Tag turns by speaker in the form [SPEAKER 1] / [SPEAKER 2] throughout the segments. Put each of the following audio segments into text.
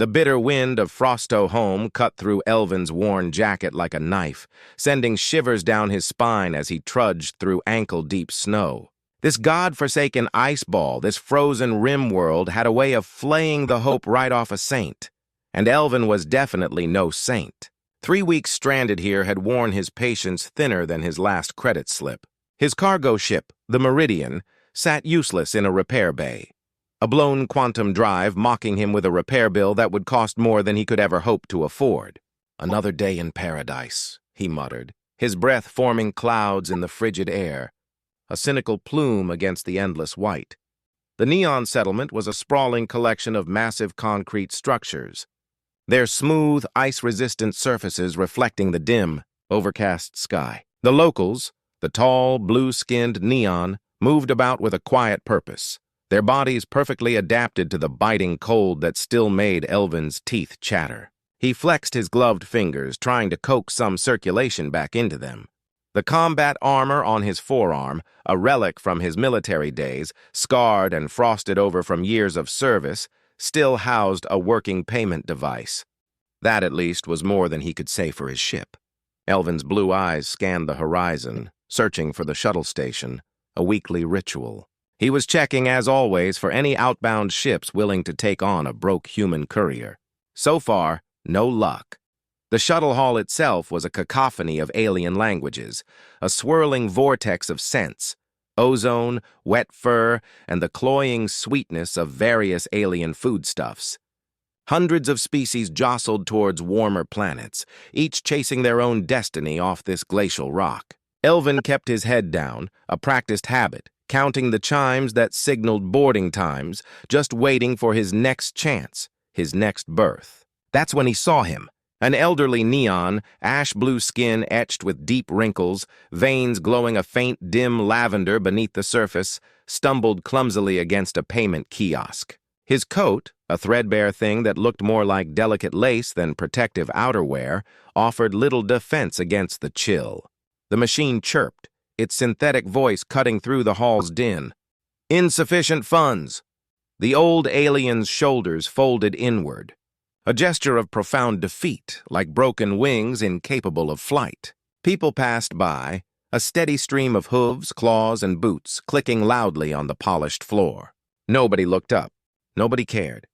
[SPEAKER 1] The bitter wind of Frosto home cut through Elvin's worn jacket like a knife, sending shivers down his spine as he trudged through ankle-deep snow. This god-forsaken ice ball, this frozen rim world, had a way of flaying the hope right off a saint. And Elvin was definitely no saint. 3 weeks stranded here had worn his patience thinner than his last credit slip. His cargo ship, the Meridian, sat useless in a repair bay. A blown quantum drive mocking him with a repair bill that would cost more than he could ever hope to afford. "Another day in paradise," he muttered, his breath forming clouds in the frigid air, a cynical plume against the endless white. The Neon settlement was a sprawling collection of massive concrete structures, their smooth, ice-resistant surfaces reflecting the dim, overcast sky. The locals, the tall, blue-skinned Neon, moved about with a quiet purpose, their bodies perfectly adapted to the biting cold that still made Elvin's teeth chatter. He flexed his gloved fingers, trying to coax some circulation back into them. The combat armor on his forearm, a relic from his military days, scarred and frosted over from years of service, still housed a working payment device. That, at least, was more than he could say for his ship. Elvin's blue eyes scanned the horizon, searching for the shuttle station, a weekly ritual. He was checking, as always, for any outbound ships willing to take on a broke human courier. So far, no luck. The shuttle hall itself was a cacophony of alien languages, a swirling vortex of scents, ozone, wet fur, and the cloying sweetness of various alien foodstuffs. Hundreds of species jostled towards warmer planets, each chasing their own destiny off this glacial rock. Elvin kept his head down, a practiced habit, counting the chimes that signaled boarding times, just waiting for his next chance, his next birth. That's when he saw him. An elderly Neon, ash-blue skin etched with deep wrinkles, veins glowing a faint, dim lavender beneath the surface, stumbled clumsily against a payment kiosk. His coat, a threadbare thing that looked more like delicate lace than protective outerwear, offered little defense against the chill. The machine chirped, its synthetic voice cutting through the hall's din. "Insufficient funds." The old alien's shoulders folded inward, a gesture of profound defeat, like broken wings incapable of flight. People passed by, a steady stream of hooves, claws, and boots clicking loudly on the polished floor. Nobody looked up. Nobody cared.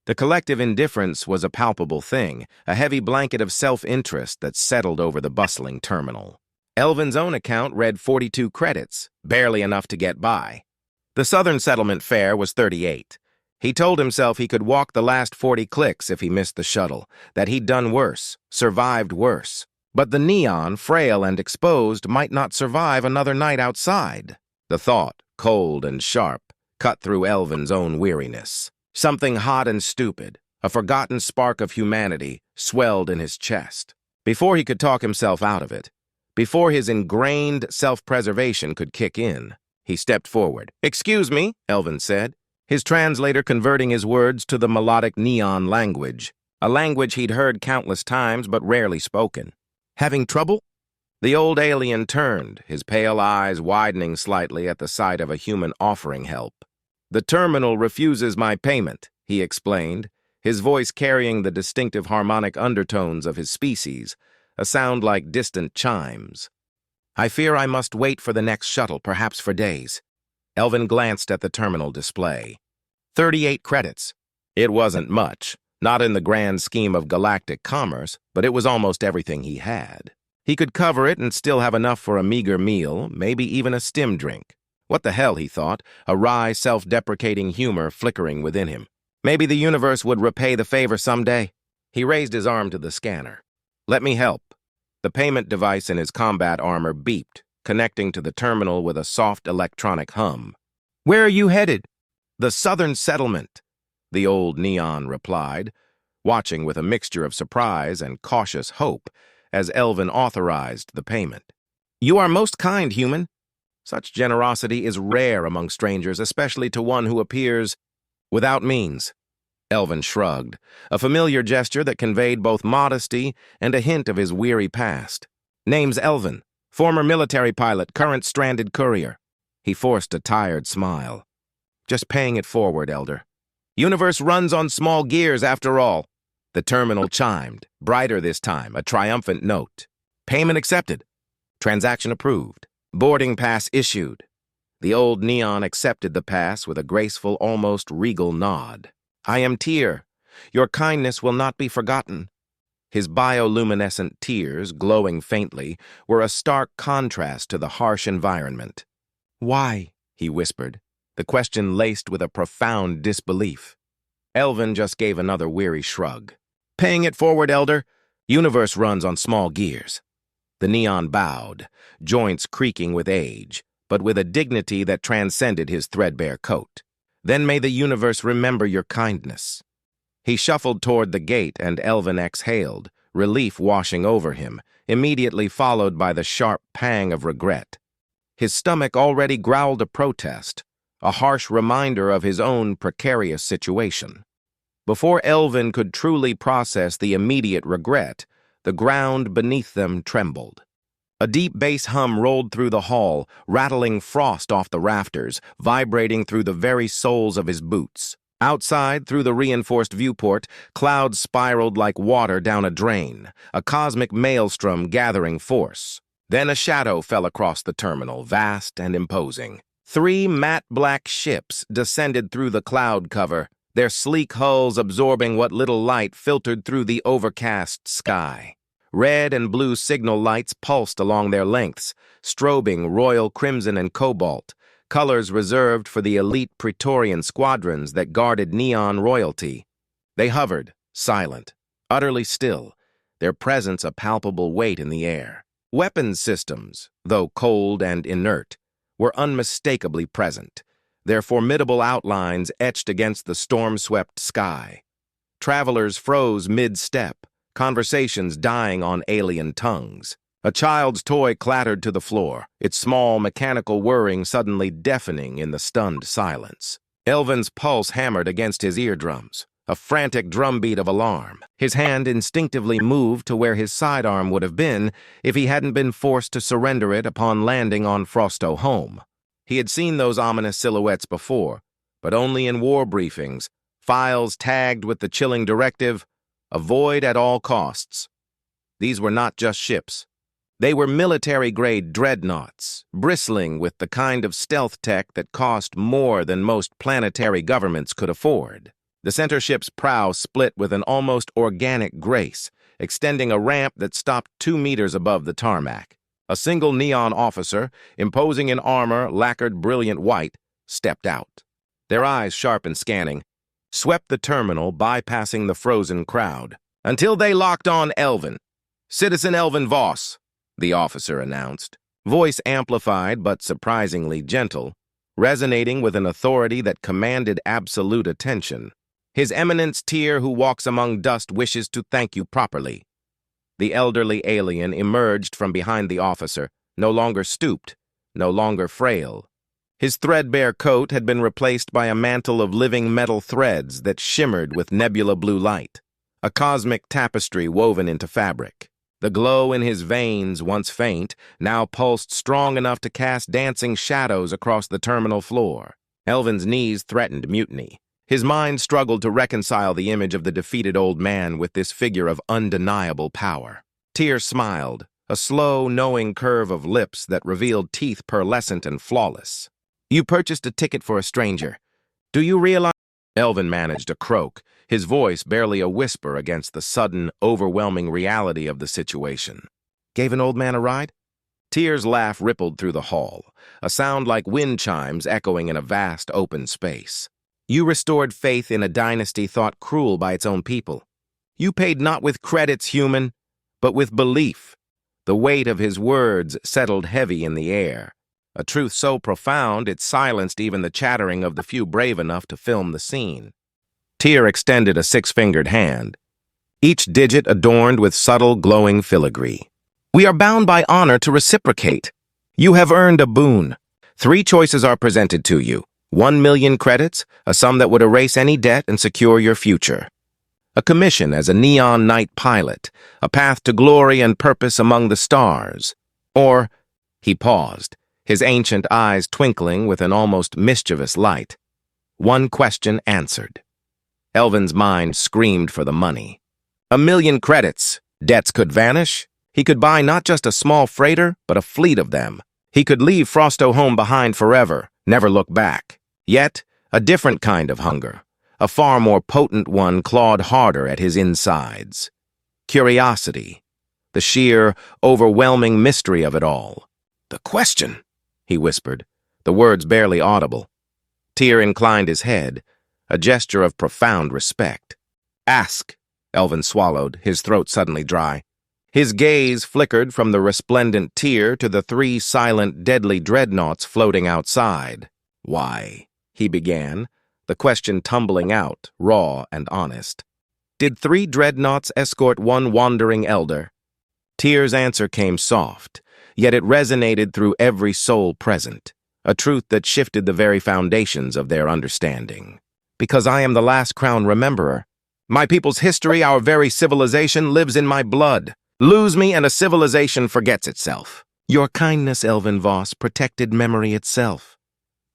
[SPEAKER 1] The collective indifference was a palpable thing, a heavy blanket of self-interest that settled over the bustling terminal. Elvin's own account read 42 credits, barely enough to get by. The Southern Settlement fare was 38. He told himself he could walk the last 40 clicks if he missed the shuttle, that he'd done worse, survived worse. But the Neon, frail and exposed, might not survive another night outside. The thought, cold and sharp, cut through Elvin's own weariness. Something hot and stupid, a forgotten spark of humanity, swelled in his chest. Before he could talk himself out of it, before his ingrained self-preservation could kick in, he stepped forward. "Excuse me," Elvin said, his translator converting his words to the melodic Neon language, a language he'd heard countless times but rarely spoken. "Having trouble?" The old alien turned, his pale eyes widening slightly at the sight of a human offering help. "The terminal refuses my payment," he explained, his voice carrying the distinctive harmonic undertones of his species, a sound like distant chimes. "I fear I must wait for the next shuttle, perhaps for days." Elvin glanced at the terminal display. 38 credits. It wasn't much, not in the grand scheme of galactic commerce, but it was almost everything he had. He could cover it and still have enough for a meager meal, maybe even a stim drink. What the hell, he thought, a wry, self-deprecating humor flickering within him. Maybe the universe would repay the favor someday. He raised his arm to the scanner. "Let me help." The payment device in his combat armor beeped, connecting to the terminal with a soft electronic hum. "Where are you headed?" "The Southern Settlement," the old Neon replied, watching with a mixture of surprise and cautious hope as Elvin authorized the payment. "You are most kind, human." Such generosity is rare among strangers, especially to one who appears without means. Elvin shrugged, a familiar gesture that conveyed both modesty and a hint of his weary past. "Name's Elvin, former military pilot, current stranded courier." He forced a tired smile. "Just paying it forward, Elder. Universe runs on small gears, after all." The terminal chimed, brighter this time, a triumphant note. Payment accepted. Transaction approved. Boarding pass issued. The old neon accepted the pass with a graceful, almost regal nod. I am Tyr. Your kindness will not be forgotten. His bioluminescent tears, glowing faintly, were a stark contrast to the harsh environment. Why? He whispered, the question laced with a profound disbelief. Elvin just gave another weary shrug. Paying it forward, Elder. Universe runs on small gears. The neon bowed, joints creaking with age, but with a dignity that transcended his threadbare coat. Then may the universe remember your kindness. He shuffled toward the gate, and Elvin exhaled, relief washing over him, immediately followed by the sharp pang of regret. His stomach already growled a protest, a harsh reminder of his own precarious situation. Before Elvin could truly process the immediate regret, the ground beneath them trembled. A deep bass hum rolled through the hall, rattling frost off the rafters, vibrating through the very soles of his boots. Outside, through the reinforced viewport, clouds spiraled like water down a drain, a cosmic maelstrom gathering force. Then a shadow fell across the terminal, vast and imposing. 3 matte black ships descended through the cloud cover, their sleek hulls absorbing what little light filtered through the overcast sky. Red and blue signal lights pulsed along their lengths, strobing royal crimson and cobalt, colors reserved for the elite Praetorian squadrons that guarded neon royalty. They hovered, silent, utterly still, their presence a palpable weight in the air. Weapons systems, though cold and inert, were unmistakably present, their formidable outlines etched against the storm-swept sky. Travelers froze mid-step, conversations dying on alien tongues. A child's toy clattered to the floor, its small mechanical whirring suddenly deafening in the stunned silence. Elvin's pulse hammered against his eardrums, a frantic drumbeat of alarm. His hand instinctively moved to where his sidearm would have been if he hadn't been forced to surrender it upon landing on Frosto home. He had seen those ominous silhouettes before, but only in war briefings, files tagged with the chilling directive, avoid at all costs. These were not just ships. They were military-grade dreadnoughts, bristling with the kind of stealth tech that cost more than most planetary governments could afford. The center ship's prow split with an almost organic grace, extending a ramp that stopped 2 meters above the tarmac. A single neon officer, imposing in armor lacquered brilliant white, stepped out. Their eyes, sharp and scanning, swept the terminal, bypassing the frozen crowd, until they locked on Elvin. Citizen Elvin Voss, the officer announced, voice amplified but surprisingly gentle, resonating with an authority that commanded absolute attention. His Eminence Tyr, who walks among dust, wishes to thank you properly. The elderly alien emerged from behind the officer, no longer stooped, no longer frail. His threadbare coat had been replaced by a mantle of living metal threads that shimmered with nebula blue light, a cosmic tapestry woven into fabric. The glow in his veins, once faint, now pulsed strong enough to cast dancing shadows across the terminal floor. Elvin's knees threatened mutiny. His mind struggled to reconcile the image of the defeated old man with this figure of undeniable power. Tyr smiled, a slow, knowing curve of lips that revealed teeth pearlescent and flawless. You purchased a ticket for a stranger. Do you realize? Elvin managed a croak, his voice barely a whisper against the sudden, overwhelming reality of the situation. Gave an old man a ride? Tyr's laugh rippled through the hall, a sound like wind chimes echoing in a vast open space. You restored faith in a dynasty thought cruel by its own people. You paid not with credits, human, but with belief. The weight of his words settled heavy in the air, a truth so profound it silenced even the chattering of the few brave enough to film the scene. Tyr extended a 6-fingered hand, each digit adorned with subtle, glowing filigree. We are bound by honor to reciprocate. You have earned a boon. 3 choices are presented to you. 1 million credits, a sum that would erase any debt and secure your future. A commission as a neon night pilot, a path to glory and purpose among the stars. Or, he paused, his ancient eyes twinkling with an almost mischievous light. 1 question answered. Elvin's mind screamed for the money. 1,000,000 credits. Debts could vanish. He could buy not just a small freighter, but a fleet of them. He could leave Frosto home behind forever, never look back. Yet, a different kind of hunger, a far more potent one, clawed harder at his insides. Curiosity, the sheer, overwhelming mystery of it all. "The question," he whispered, the words barely audible. Tyr inclined his head, a gesture of profound respect. "Ask," Elvin swallowed, his throat suddenly dry. His gaze flickered from the resplendent Tyr to the 3 silent, deadly dreadnoughts floating outside. "Why?" he began, the question tumbling out, raw and honest. "Did 3 dreadnoughts escort 1 wandering elder?" Tyr's answer came soft, yet it resonated through every soul present, a truth that shifted the very foundations of their understanding. "Because I am the last crown rememberer. My people's history, our very civilization, lives in my blood. Lose me and a civilization forgets itself." "Your kindness, Elvin Voss, protected memory itself."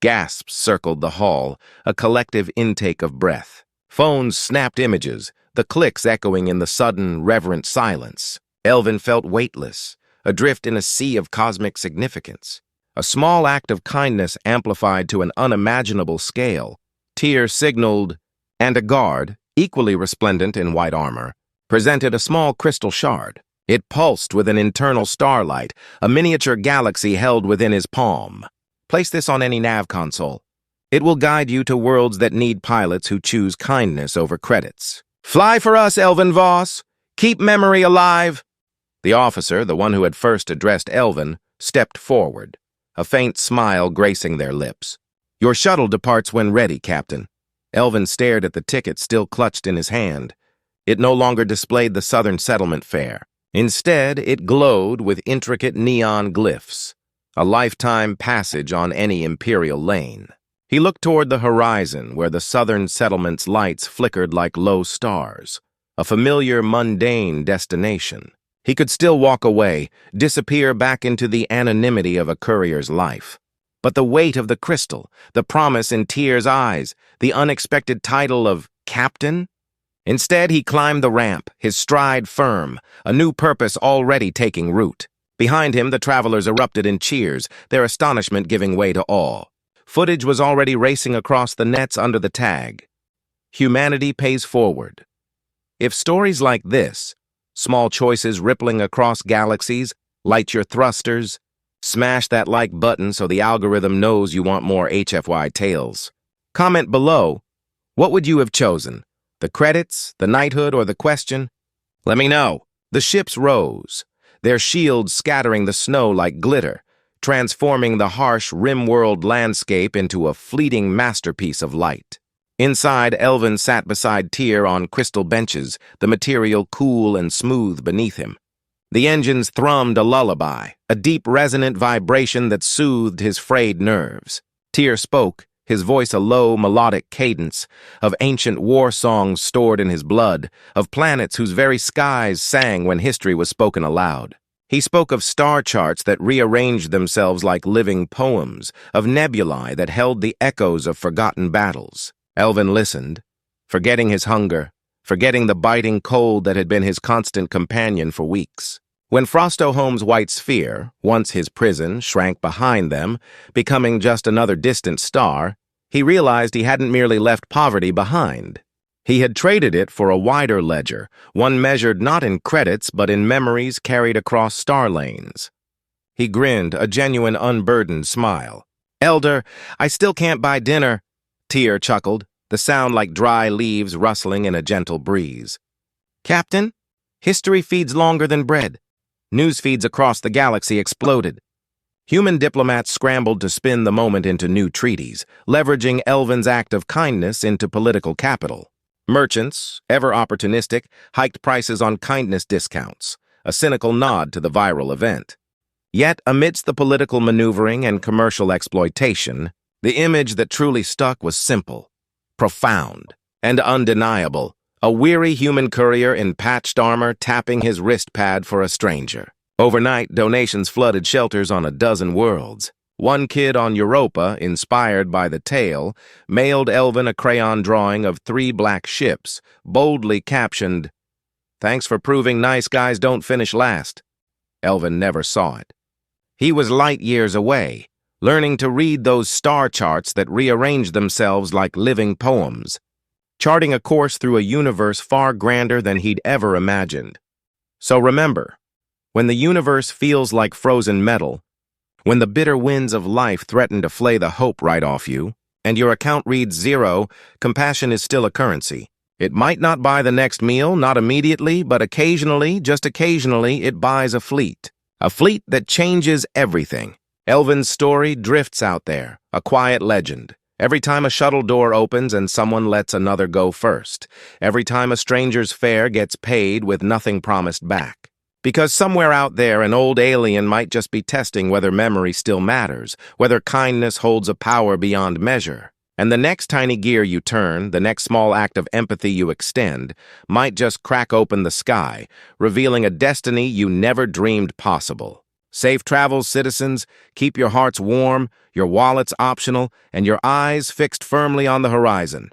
[SPEAKER 1] Gasps circled the hall, a collective intake of breath. Phones snapped images, the clicks echoing in the sudden, reverent silence. Elvin felt weightless, adrift in a sea of cosmic significance. A small act of kindness amplified to an unimaginable scale. Tyr signaled, and a guard, equally resplendent in white armor, presented a small crystal shard. It pulsed with an internal starlight, a miniature galaxy held within his palm. "Place this on any nav console. It will guide you to worlds that need pilots who choose kindness over credits. Fly for us, Elvin Voss! Keep memory alive!" The officer, the one who had first addressed Elvin, stepped forward, a faint smile gracing their lips. "Your shuttle departs when ready, Captain." Elvin stared at the ticket still clutched in his hand. It no longer displayed the southern settlement fare. Instead, it glowed with intricate neon glyphs, a lifetime passage on any imperial lane. He looked toward the horizon, where the southern settlement's lights flickered like low stars, a familiar, mundane destination. He could still walk away, disappear back into the anonymity of a courier's life. But the weight of the crystal, the promise in Tyr's eyes, the unexpected title of Captain? Instead, he climbed the ramp, his stride firm, a new purpose already taking root. Behind him, the travelers erupted in cheers, their astonishment giving way to awe. Footage was already racing across the nets under the tag. Humanity pays forward. If stories like this, small choices rippling across galaxies, light your thrusters, smash that like button so the algorithm knows you want more HFY tales. Comment below, what would you have chosen? The credits, the knighthood, or the question? Let me know. The ships rose, their shields scattering the snow like glitter, transforming the harsh rim-world landscape into a fleeting masterpiece of light. Inside, Elvin sat beside Tyr on crystal benches, the material cool and smooth beneath him. The engines thrummed a lullaby, a deep resonant vibration that soothed his frayed nerves. Tyr spoke, his voice a low, melodic cadence, of ancient war songs stored in his blood, of planets whose very skies sang when history was spoken aloud. He spoke of star charts that rearranged themselves like living poems, of nebulae that held the echoes of forgotten battles. Elvin listened, forgetting his hunger, forgetting the biting cold that had been his constant companion for weeks. When Frostoholm's white sphere, once his prison, shrank behind them, becoming just another distant star, he realized he hadn't merely left poverty behind. He had traded it for a wider ledger, one measured not in credits but in memories carried across star lanes. He grinned, a genuine unburdened smile. "Elder, I still can't buy dinner," Tyr chuckled, the sound like dry leaves rustling in a gentle breeze. "Captain, history feeds longer than bread." News feeds across the galaxy exploded. Human diplomats scrambled to spin the moment into new treaties, leveraging Elvin's act of kindness into political capital. Merchants, ever opportunistic, hiked prices on kindness discounts, a cynical nod to the viral event. Yet, amidst the political maneuvering and commercial exploitation, the image that truly stuck was simple, profound, and undeniable. A weary human courier in patched armor tapping his wrist pad for a stranger. Overnight, donations flooded shelters on a dozen worlds. One kid on Europa, inspired by the tale, mailed Elvin a crayon drawing of 3 black ships, boldly captioned, Thanks for proving nice guys don't finish last. Elvin never saw it. He was light years away, learning to read those star charts that rearrange themselves like living poems, charting a course through a universe far grander than he'd ever imagined. So remember, when the universe feels like frozen metal, when the bitter winds of life threaten to flay the hope right off you, and your account reads 0, compassion is still a currency. It might not buy the next meal, not immediately, but occasionally, just occasionally, it buys a fleet. A fleet that changes everything. Elvin's story drifts out there, a quiet legend. Every time a shuttle door opens and someone lets another go first. Every time a stranger's fare gets paid with nothing promised back. Because somewhere out there, an old alien might just be testing whether memory still matters, whether kindness holds a power beyond measure. And the next tiny gear you turn, the next small act of empathy you extend, might just crack open the sky, revealing a destiny you never dreamed possible. Safe travels, citizens. Keep your hearts warm, your wallets optional, and your eyes fixed firmly on the horizon.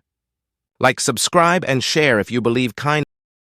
[SPEAKER 1] Like, subscribe, and share if you believe kindness